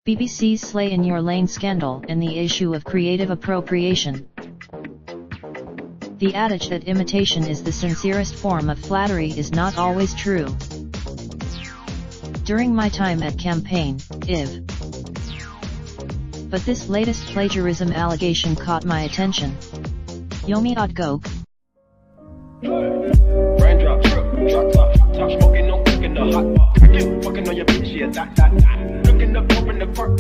BBC's Slay in Your Lane scandal and the issue of creative appropriation. The adage that imitation is the sincerest form of flattery is not always true. During my time at Campaign, IV. But this latest plagiarism allegation caught my attention. Yomi Go. Raindrop, drop top smoking, no cooking the hot pot. Fucking on your bitch, yeah, that. Looking up, open the park,